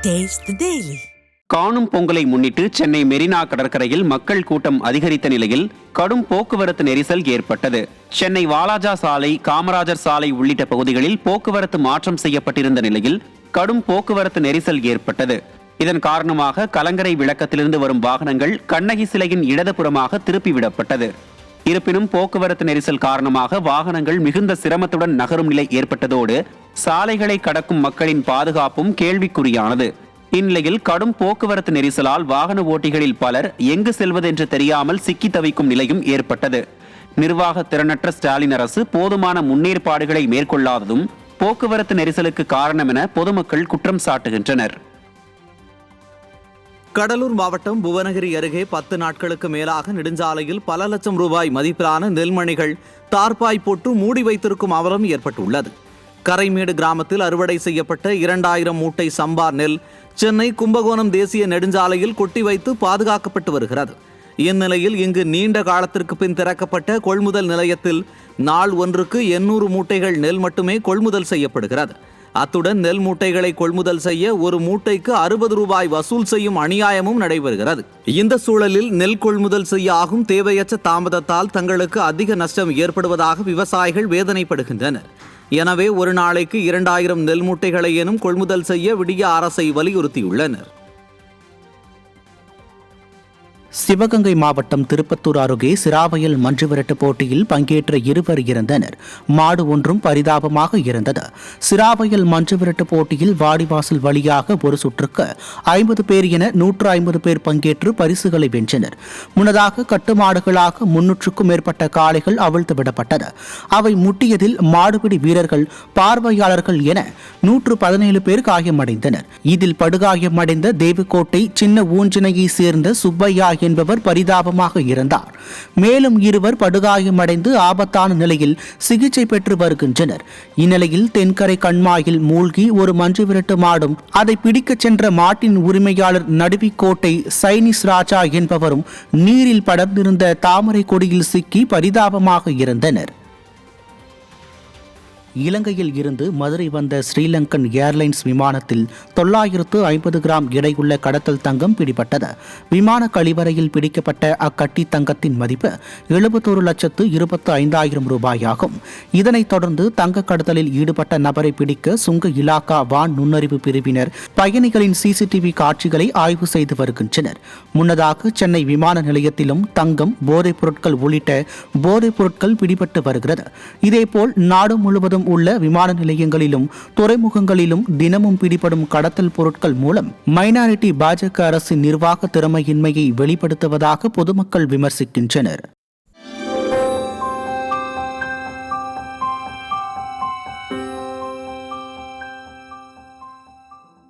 Taste the Daily. காணும் பொங்கலை முன்னிட்டு சென்னை மெரினா கடற்கரையில் மக்கள் கூட்டம் அதிகரித்த நிலையில் கடும் போக்குவரத்து நெரிசல் ஏற்பட்டது. சென்னை வாலாஜா சாலை, காமராஜர் சாலை உள்ளிட்ட பகுதிகளில் போக்குவரத்து மாற்றம் செய்யப்பட்டிருந்த நிலையில் கடும் போக்குவரத்து நெரிசல் ஏற்பட்டது. இதன் காரணமாக கலங்கரை விளக்கத்திலிருந்து வரும் வாகனங்கள் கண்ணகி சிலையின் இடதுபுறமாக திருப்பிவிடப்பட்டது. இருப்பினும் போக்குவரத்து நெரிசல் காரணமாக வாகனங்கள் மிகுந்த சிரமத்துடன் நகரும் நிலை ஏற்பட்டதோடு சாலைகளை கடக்கும் மக்களின் பாதுகாப்பும் கேள்விக்குறியானது. இந்நிலையில் கடும் போக்குவரத்து நெரிசலால் வாகன ஓட்டிகளில் பலர் எங்கு செல்வதென்று தெரியாமல் சிக்கி தவிக்கும் நிலையும் ஏற்பட்டது. நிர்வாக திறனற்ற ஸ்டாலின் அரசு போதுமான முன்னேற்பாடுகளை மேற்கொள்ளாததும் போக்குவரத்து நெரிசலுக்கு காரணம் என பொதுமக்கள் குற்றம் சாட்டுகின்றனர். கடலூர் மாவட்டம் புவனகிரி அருகே 10 நாட்களுக்கு மேலாக நெடுஞ்சாலையில் பல லட்சம் ரூபாய் மதிப்பிலான நெல்மணிகள் தார்பாய் போட்டு மூடி வைத்திருக்கும் அவலம் ஏற்பட்டுள்ளது. கரைமேடு கிராமத்தில் அறுவடை செய்யப்பட்ட 2000 மூட்டை சம்பார் நெல் சென்னை கும்பகோணம் தேசிய நெடுஞ்சாலையில் கொட்டி வைத்து பாதுகாக்கப்பட்டு வருகிறது. இந்நிலையில் இங்கு நீண்ட காலத்திற்கு பின் திறக்கப்பட்ட கொள்முதல் நிலையத்தில் நாள் ஒன்றுக்கு 800 மூட்டைகள் நெல் மட்டுமே கொள்முதல் செய்யப்படுகிறது. அத்துடன் நெல் மூட்டைகளை கொள்முதல் செய்ய ஒரு மூட்டைக்கு 60 ரூபாய் வசூல் செய்யும் அநியாயமும் நடைபெறுகிறது. இந்த சூழலில் நெல் கொள்முதல் செய்ய ஆகும் தேவையற்ற தாமதத்தால் தங்களுக்கு அதிக நஷ்டம் ஏற்படுவதாக விவசாயிகள் வேதனைப்படுகின்றனர். எனவே ஒரு நாளைக்கு 2000 நெல் மூட்டைகளை எனும் கொள்முதல் செய்ய விடிய அரசை வலியுறுத்தியுள்ளனர். சிவகங்கை மாவட்டம் திருப்பத்தூர் அருகே சிராவயல் மஞ்சுவிரட்டு போட்டியில் பங்கேற்ற 2 இறந்தனர். மாடு ஒன்றும் பரிதாபமாக இறந்தது. சிராவயல் மஞ்சுவிரட்டு போட்டியில் வாடிவாசல் வழியாக ஒரு சுற்றுக்கு 50 பேர் என 150 பேர் பங்கேற்று பரிசுகளை வென்றனர். முன்னதாக கட்டுமாடுகளாக 300க்கும் மேற்பட்ட காளைகள் அவிழ்த்து விடப்பட்டது. அவை முட்டியதில் மாடுபிடி வீரர்கள், பார்வையாளர்கள் என 117 பேர் காயமடைந்தனர். இதில் படுகாயமடைந்த தேவக்கோட்டை சின்ன ஊஞ்சினையை சேர்ந்த சுப்பையா என்பவர் பரிதாபமாக இருந்தார். மேலும் 2 படுகாயமடைந்து ஆபத்தான நிலையில் சிகிச்சை பெற்று வருகின்றனர். இந்நிலையில் தென்கரை கண்மாயில் மூழ்கி ஒரு மஞ்சு விரட்டு மாடும் அதை பிடிக்க சென்ற மாட்டின் உரிமையாளர் நடுவிக்கோட்டை சைனிஸ் ராஜா என்பவரும் நீரில் படர்ந்திருந்த தாமரை கொடியில் சிக்கி பரிதாபமாக இறந்தனர். இலங்கையில் இருந்து மதுரை வந்த ஸ்ரீலங்கன் ஏர்லைன்ஸ் விமானத்தில் 950 கிராம் எடையுள்ள கடத்தல் தங்கம் பிடிபட்டது. விமான கழிவறையில் பிடிக்கப்பட்ட அக்கட்டி தங்கத்தின் மதிப்பு 71,25,000 ரூபாயாகும். இதனைத் தொடர்ந்து தங்க கடத்தலில் ஈடுபட்ட நபரை பிடிக்க சுங்க இலாகா வான் நுண்ணறிவு பிரிவினர் பயணிகளின் சிசிடிவி காட்சிகளை ஆய்வு செய்து வருகின்றனர். முன்னதாக சென்னை விமான நிலையத்திலும் தங்கம், போதைப் பொருட்கள் உள்ளிட்ட போதைப் பொருட்கள் பிடிபட்டு வருகிறது. இதேபோல் நாடு முழுவதும் உள்ள விமான நிலையங்களிலும் துறைமுகங்களிலும் தினமும் பிடிபடும் கடத்தல் பொருட்கள் மூலம் மைனாரிட்டி பாஜக அரசின் நிர்வாக திறமையின்மையை வெளிப்படுத்துவதாக பொதுமக்கள் விமர்சிக்கின்றனர்.